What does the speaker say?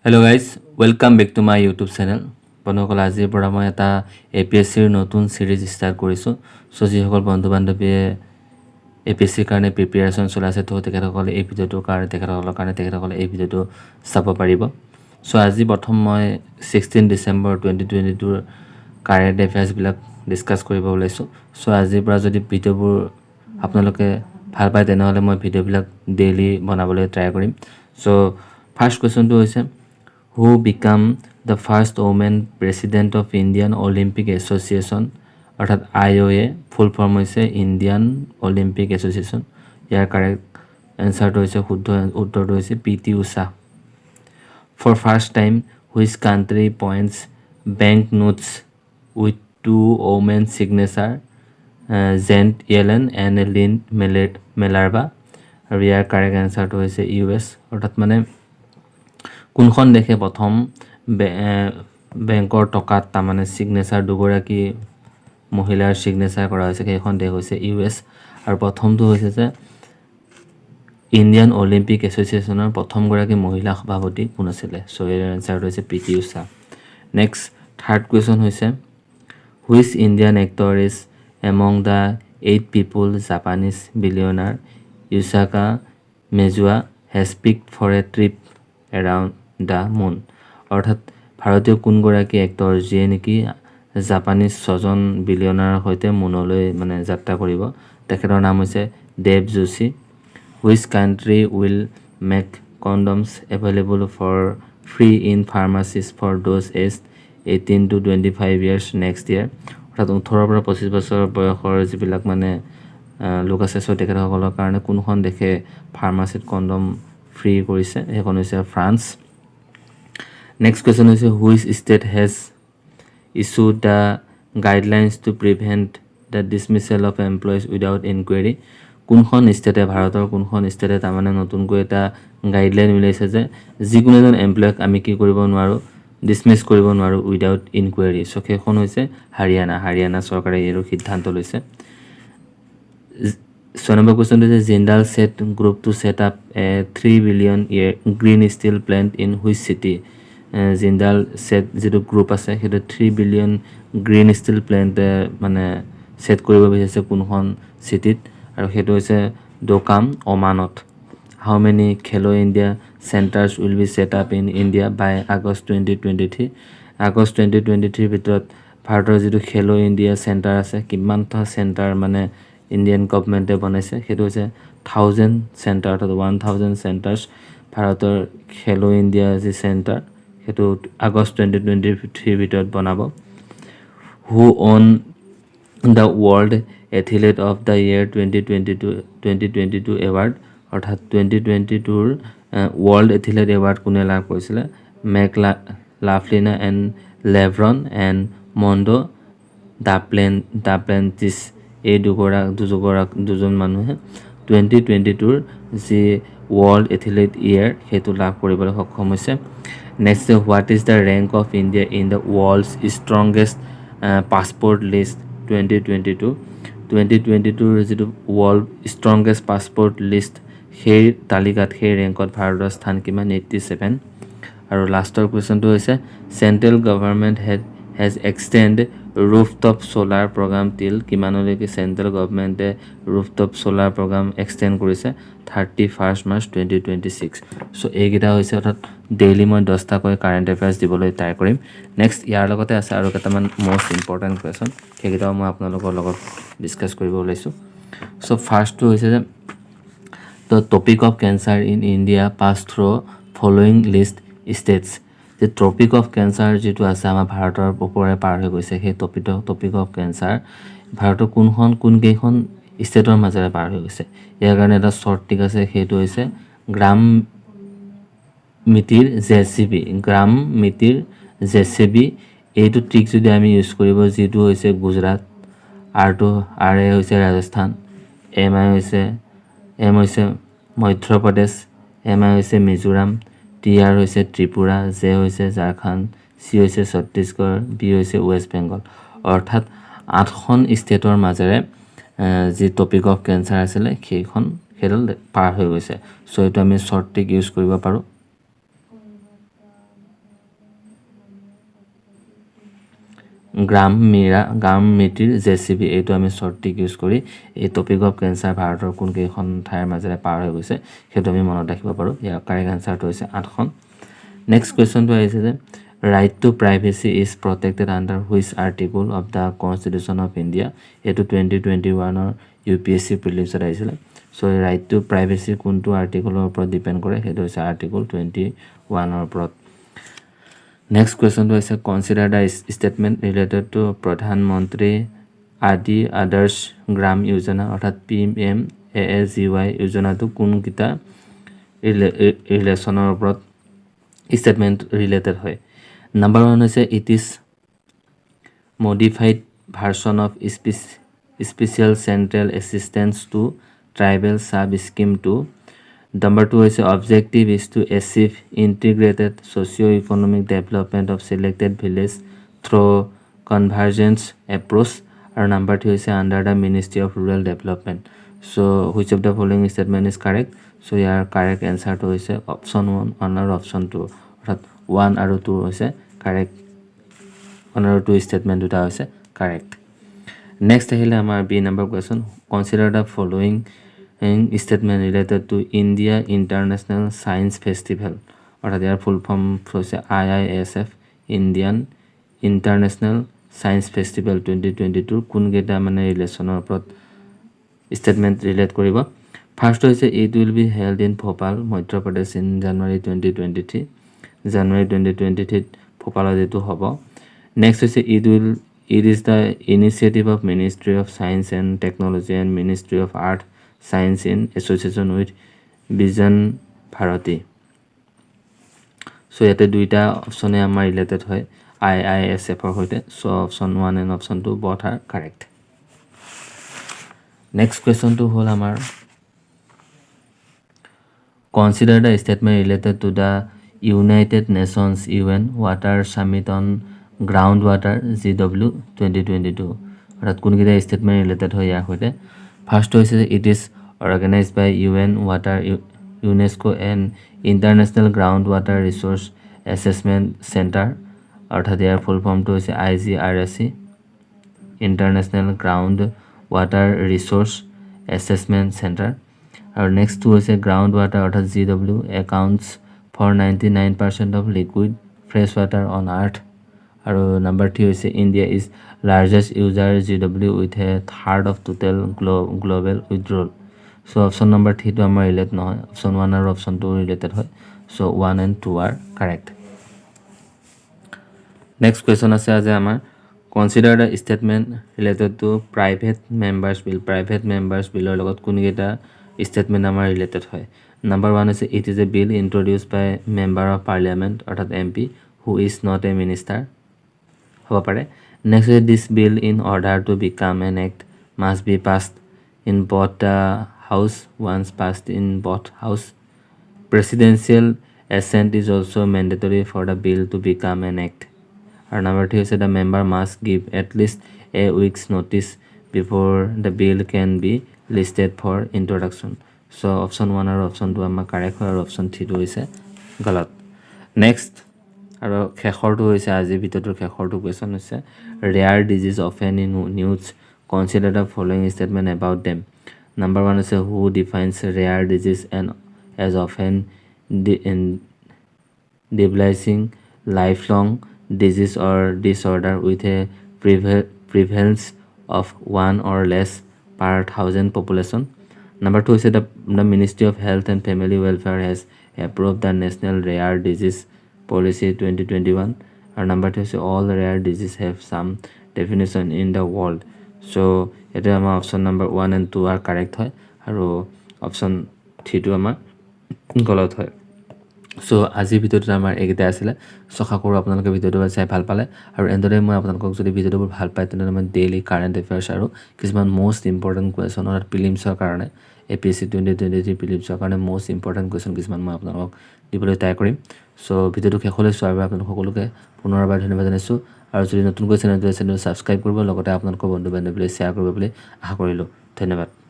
Hello guys, welcome back to my YouTube channel. বন্ধুসকল আজিৰ পৰা মই এটা APSC ৰ নতুন সিৰিজ ষ্টাৰ্ট কৰিছো। সো যিসকল বন্ধু বান্ধৱীয়ে APSC কাৰণে প্ৰিপাৰেচন চলাই আছে তো তেখেতসকলে এই ভিডিওটোৰ কাৰণে তেখেতসকলে এই ভিডিওটো চাব পাৰিব। সো আজি প্ৰথম মই 16 ডিসেম্বৰ 2022 ৰ কাৰেন্ট এফেয়াৰ্স বিলাক ডিসকাস কৰিব ওলাইছো। সো আজিৰ পৰা যদি ভিডিওবোৰ আপোনালোকে ভাল পায় তেনেহলে মই ভিডিওবিলাক ডেইলি বনাবলৈ ট্ৰাই কৰিম। সো ফাৰ্স্ট কোৱেশ্চনটো হৈছে who became the first woman president of Indian Olympic Association অর্থাৎ IOA ফুল ফর্ম হইছে ইন্ডিয়ান অলিম্পিক অ্যাসোসিয়েশন ইয়ার কারেক্ট অ্যানসারটো হইছে শুদ্ধ উত্তৰটো হইছে PT Usha for first time which country points bank notes with two women signature Janet Yellen and Lynn Melarba আৰু ইয়াৰ correct অ্যানসাৰটো হইছে US অৰ্থাৎ মানে কোনখন দেখে প্ৰথম বেংকৰ টকাত তা মানে সিগনেচাৰ দুগৰাকী মহিলাৰ সিগনেচাৰ কৰা হৈছে সেইখন দেশ হৈছে US আৰু প্ৰথমটো হৈছে যে ইন্ডিয়ান অলিম্পিক এছ'চিয়েশ্যনৰ প্ৰথম গৰাকী মহিলা সভাপতি কোন আছিল সো এৰ আনসাৰটো হৈছে PT Usha next third question হৈছে which Indian actor is among the 8 people Japanese billionaire Yusaku Mizuwa has picked for a trip around the moon অৰ্থাৎ ভাৰতীয় কোন গৰাকী এক্টৰ যিয়ে নেকি জাপানীজ 6 জন বিলিয়নাৰ হৈতে মুনলৈ মানে যাত্ৰা কৰিব তেখেতৰ নাম হৈছে দেৱ Joshi which country will make condoms available for free in pharmacies for those aged 18 to 25 years next year অৰ্থাৎ 18 পৰা 25 বছৰ বয়সৰ যিবিলাক মানে লোক আছে সো তেখেতসকলৰ কাৰণে কোনখন দেখে ফাৰ্মাসিত কণ্ডম ফ্ৰী কৰিছে এখন হৈছে France Next question is which state has issued the guidelines to prevent the dismissal of employees without inquiry কোনখন ষ্টেটে ভাৰতৰ কোনখন ষ্টেটে তা মানে নতুনকৈ এটা গাইডলাইন উলাইছে যে যিকোনো এজন এমপ্লয়ক আমি কি কৰিব নোৱাৰো ডিসমিস কৰিব নোৱাৰো উইদাউট ইনকুৱাৰী সো সেইখন হৈছে হাৰিয়ানা চৰকাৰে এই সিদ্ধান্ত লৈছে So number question is Jindal set group to set up a 3 billion year green steel plant in which city Jindal set যেটো গ্ৰুপ আছে হেটো 3 বিলিয়ন গ্ৰীন ষ্টিল প্লান্ট মানে সেট কৰিব বিচাৰিছে কোনখন সিটিত আৰু হেটো হৈছে দোকাম ওমানত how many Khelo India centers will be set up in India by August 2023 August 2023 ভিতৰত ভাৰতৰ যেটো খেলো ইন্ডিয়া সেন্টাৰ আছে কিমানটা সেন্টাৰ মানে ইন্ডিয়ান গভৰ্নমেন্টে বনাইছে হেটো হৈছে 1000 সেন্টাৰ অৰ্থাৎ 1000 সেন্টাৰস ভাৰতৰ খেলো ইন্ডিয়া যি সেন্টাৰ হেতু আগষ্ট 2023 ভিতৰত বনাব who won the world athlete of the year 2022 award অৰ্থাৎ 2022 ৰ world athlete award কোনে লাভ কৰিছিল মেক লাফলিনা এণ্ড লেভৰন এণ্ড মন্ডো ডাপ্লেন্টিছ এই দুজন মানুহে 2022 ৰ যি world athlete year হেতু লাভ কৰিবলৈ সক্ষম হৈছে Next, what is the rank of India in the world's strongest passport list 2022? 2022 is the world strongest passport list. Here, talikat here rankot Bharator sthan kiman 87. Our last question to is central government has extended rooftop solar program till kimanoleki central government rooftop solar program extend korise 31st March 2026 so egita hoise orthat daily moi 10 ta koi current affairs diboloi try korim next yar logote ase aru ketaman most important question egita moi apnalokor logot discuss koribo olaisu so first to hoise the topic of cancer in India passed through following list states The topic of cancer যেটো আছে আমাৰ ভাৰতৰ ওপৰে পাৰ হৈ গৈছে সেই topic of cancer ভাৰতৰ কোন কেইখন ষ্টেটৰ মাজেৰে পাৰ হৈ গৈছে ইয়াৰ কাৰণে এটা শৰ্ট টিক আছে সেইটো হৈছে গ্ৰাম মিতিৰ জেচিবি এইটো টিক যদি আমি ইউজ কৰিব যেটো হৈছে গুজৰাট আৰ এ হৈছে ৰাজস্থান এম হৈছে মধ্য প্ৰদেশ এম হৈছে মিজোৰাম টিআৰ হৈছে ত্ৰিপুৰা জে হৈছে ঝাৰখণ্ড সি হৈছে ছত্তীশগড় বি হৈছে ওয়েস্ট বেংগল অৰ্থাৎ 8খন ষ্টেটৰ মাজেৰে যি টপিক অফ ক্যান্সাৰ আছিল সেইখন পাৰ হৈ গৈছে সো এটো আমি শৰ্ট টিক ইউজ কৰিব পাৰো গ্ৰাম মিটিৰ জেচিবি এইটো আমি শ্বৰ্ট টিক ইউজ কৰি এই টপিক অফ কেঞ্চাৰ ভাৰতৰ কোনকেইখন ঠাইৰ মাজেৰে পাৰ হৈ গৈছে সেইটো আমি মনত ৰাখিব পাৰোঁ। ইয়াৰ কাৰেক্ট এনচাৰটো হৈছে 8খন। নেক্সট কুৱেশ্যনটো আহিছে যে right to privacy is protected under which article of the constitution of India. এইটো 2021 UPSC প্ৰিলিমছত আহিছিলে। চ' ৰাইট টু প্ৰাইভেচি কোনটো আৰ্টিকলৰ ওপৰত ডিপেণ্ড কৰে সেইটো হৈছে আৰ্টিকল 21 ওপৰত। নেক্সট কুৱেশ্যনটো হৈছে consider the statement related to প্ৰধানমন্ত্ৰী আদি আদৰ্শ গ্ৰাম যোজনা অৰ্থাৎ PMASGY যোজনাটো কোনকেইটা ৰিলেশ্যনৰ ওপৰত ষ্টেটমেণ্ট ৰিলেটেড হয়। নাম্বাৰ 1 হৈছে it is modified version of special central assistance to tribal sub scheme 2। Number 2 is objective is to achieve integrated socio-economic development of selected village through convergence approach. And number 3 is under the Ministry of Rural Development. So which of the following statement is correct? So your correct answer to is option 1 or option 2. 1 or 2 is correct. 1 or 2 statement is correct. Next B number question. Consider the following statement related to India International Science Festival or their full form is IISF Indian International Science Festival 2022 kun geta mane relation or statement relate koribo. First is it will be held in Bhopal Madhya Pradesh in January 2023 Bhopal jetu hobo. Next is it is the initiative of Ministry of Science and Technology and Ministry of Art Science in association with Vision Bharati. So yete duita option amar related hoy IISF or hoite. So option 1 and option 2 both are correct. Next question to hol amar consider the statement related to the United Nations UN Water Summit on Groundwater GW 2022. Orat kun gita statement related hoy ya hoite. First is it is organized by UN Water UNESCO and International Groundwater Resource Assessment Center অর্থাৎ ইয়ার ফুল ফর্মটো হৈছে IGRSC International Groundwater Resource Assessment Center। আৰু নেক্সটটো হৈছে ground water অৰ্থাৎ GW accounts for 99% of liquid fresh water on earth। আৰু number 3 হৈছে India is largest user GW with a third of total global withdrawal। So option number 3 to আমাৰ relate নহয়, option 1 আৰু option 2 related হয়। So 1 and 2 are correct. Next question আছে আজি আমাৰ consider the statement related to private members bill। Private members bill-ৰ লগত কোনকেইটা statement আমাৰ ৰিলেটেড হয়। Number 1 is it is a bill introduced by member of parliament অৰ্থাৎ MP who is not a minister হ'ব পাৰে। Next is this bill in order to become an act must be passed in both the house. Once passed in both house, presidential assent is also mandatory for the bill to become an act. And number 2 is the member must give at least a week's notice before the bill can be listed for introduction. So option 1 or option 2 আমাৰ correct হয় আৰু option 3 হৈছে গলত। Next আৰু খেখৰটো হৈছে আজি ভিতৰটোৰ খেখৰটো question হৈছে rare disease often in news. Consider the following statement about them. Number 1 is who defines rare disease and as often debilitating lifelong disease or disorder with a prevalence of 1 or less per 1,000 population. Number 2 is the Ministry of Health and Family Welfare has approved the National Rare Disease Policy 2021. And number 2 is all rare diseases have some definition in the world. So it is option number 1 and 2 are correct হয় আৰু option 3 টো আমাৰ গলত হয়। So আজিৰ ভিডিঅ'টো আমাৰ এইকেইটা আছিলে। আশা কৰোঁ আপোনালোকে ভিডিঅ'টো চাই ভাল পালে আৰু এনেদৰে মই আপোনালোকক যদি ভিডিঅ'টো ভাল পায় তেনেহ'লে মই ডেইলি কাৰেণ্ট এফেয়াৰ্ছ আৰু কিছুমান মষ্ট ইম্পৰ্টেণ্ট কুৱেশ্যন অৰ্থাৎ প্ৰিলিমছৰ কাৰণে APSC 2023 প্ৰিলিমছৰ কাৰণে মষ্ট ইম্পৰ্টেণ্ট কুৱেশ্যন কিছুমান মই আপোনালোকক দিবলৈ ট্ৰাই কৰিম। সো ভিডিঅ'টো শেষলৈ চোৱাৰ বাবে আপোনালোক সকলোকে পুনৰবাৰ ধন্যবাদ জনাইছোঁ আৰু যদি নতুনকৈ চেনেলটো ছাবস্ক্ৰাইব কৰিব লগতে আপোনালোকৰ বন্ধু বান্ধৱীলৈ শ্বেয়াৰ কৰিব বুলি আশা কৰিলোঁ। ধন্যবাদ।